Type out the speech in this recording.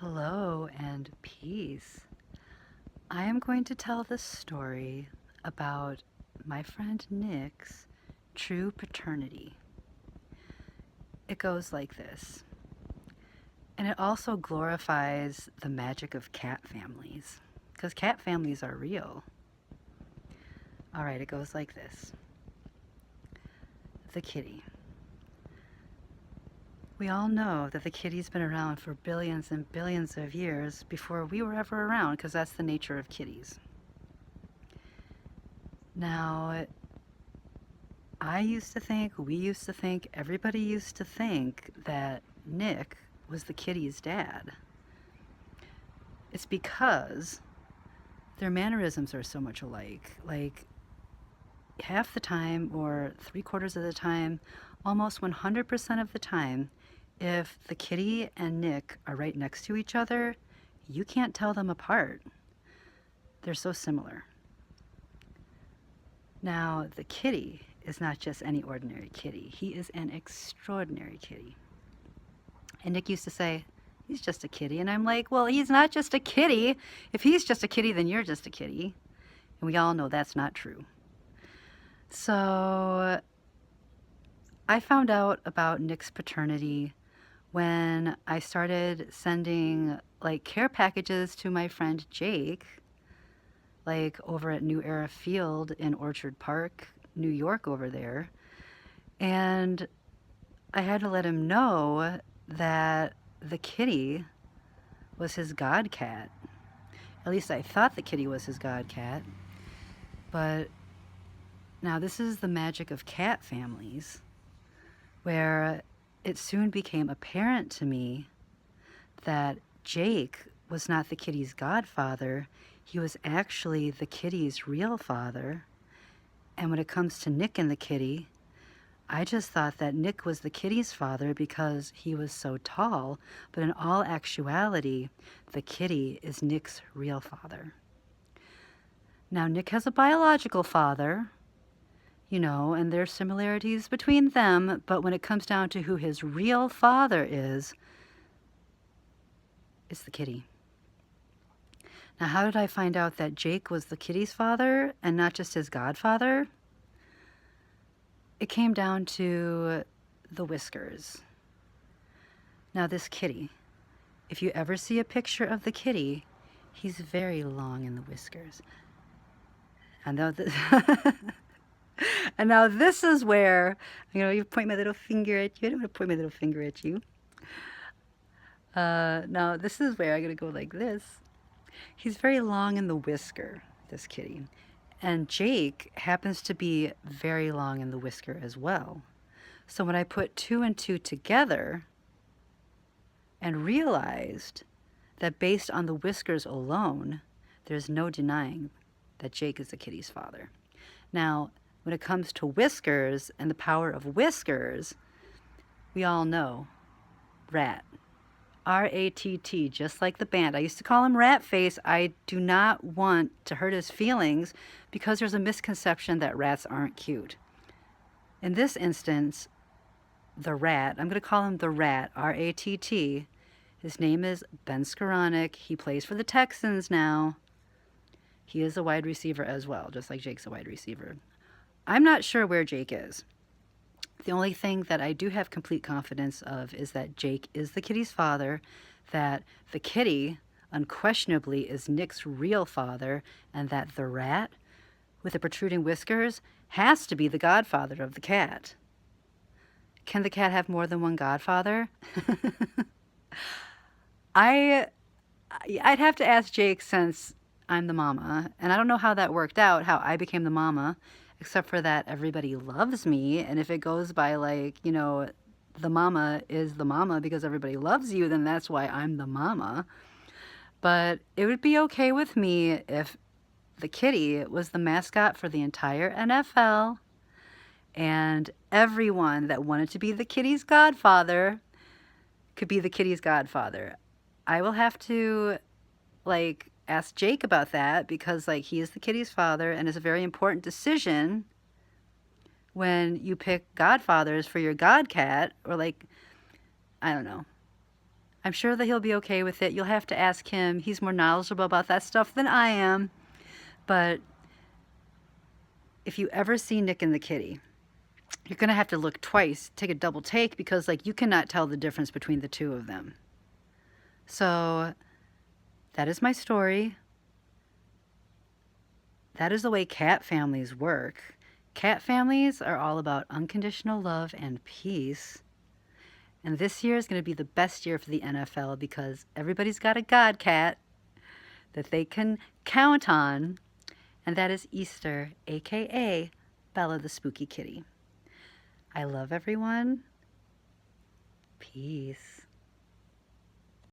Hello and peace. I am going to tell the story about my friend Nick's true paternity. It goes like this, and it also glorifies the magic of cat families, because cat families are real. All right, it goes like this. The kitty. We all know that the kitty's been around for billions and billions of years before we were ever around, because that's the nature of kitties. Now, we used to think, everybody used to think that Nick was the kitty's dad. It's because their mannerisms are so much alike. Like, half the time, or three-quarters of the time, almost 100% of the time, if the kitty and Nick are right next to each other, you can't tell them apart. They're so similar. Now, the kitty is not just any ordinary kitty. He is an extraordinary kitty. And Nick used to say, he's just a kitty. And I'm like, well, he's not just a kitty. If he's just a kitty, then you're just a kitty. And we all know that's not true. So I found out about Nick's paternity when I started sending care packages to my friend Jake, over at New Era Field in Orchard Park, New York over there. And I had to let him know that the kitty was his god cat. At least I thought the kitty was his god cat. But now this is the magic of cat families, where it soon became apparent to me that Jake was not the kitty's godfather. He was actually the kitty's real father. And when it comes to Nick and the kitty, I just thought that Nick was the kitty's father because he was so tall, but in all actuality, the kitty is Nick's real father. Now, Nick has a biological father, and there's similarities between them, but when it comes down to who his real father is, it's the kitty. Now, how did I find out that Jake was the kitty's father and not just his godfather? It came down to the whiskers. Now, this kitty, if you ever see a picture of the kitty, he's very long in the whiskers. And now this is where, you point my little finger at you. I don't want to point my little finger at you. Now, this is where I'm going to go like this. He's very long in the whisker, this kitty. And Jake happens to be very long in the whisker as well. So when I put two and two together and realized that based on the whiskers alone, there's no denying that Jake is the kitty's father. Now, when it comes to whiskers and the power of whiskers, we all know rat. R-A-T-T, just like the band. I used to call him Rat Face. I do not want to hurt his feelings because there's a misconception that rats aren't cute. In this instance, the rat, I'm going to call him the Rat, R-A-T-T. His name is Ben Skoranek. He plays for the Texans now. He is a wide receiver as well, just like Jake's a wide receiver. I'm not sure where Jake is. The only thing that I do have complete confidence of is that Jake is the kitty's father, that the kitty unquestionably is Nick's real father, and that the rat with the protruding whiskers has to be the godfather of the cat. Can the cat have more than one godfather? I'd have to ask Jake, since I'm the mama, and I don't know how that worked out, how I became the mama, except for that everybody loves me. And if it goes by the mama is the mama because everybody loves you, then that's why I'm the mama. But it would be okay with me if the kitty was the mascot for the entire NFL, and everyone that wanted to be the kitty's godfather could be the kitty's godfather. I will have to ask Jake about that because he is the kitty's father, and it's a very important decision when you pick godfathers for your godcat, or I don't know. I'm sure that he'll be okay with it. You'll have to ask him. He's more knowledgeable about that stuff than I am. But if you ever see Nick and the kitty, you're going to have to look twice, take a double take, because like you cannot tell the difference between the two of them. So that is my story. That is the way cat families work. Cat families are all about unconditional love and peace. And this year is going to be the best year for the NFL because everybody's got a god cat that they can count on, and that is Easter, aka Bella the Spooky Kitty. I love everyone. Peace.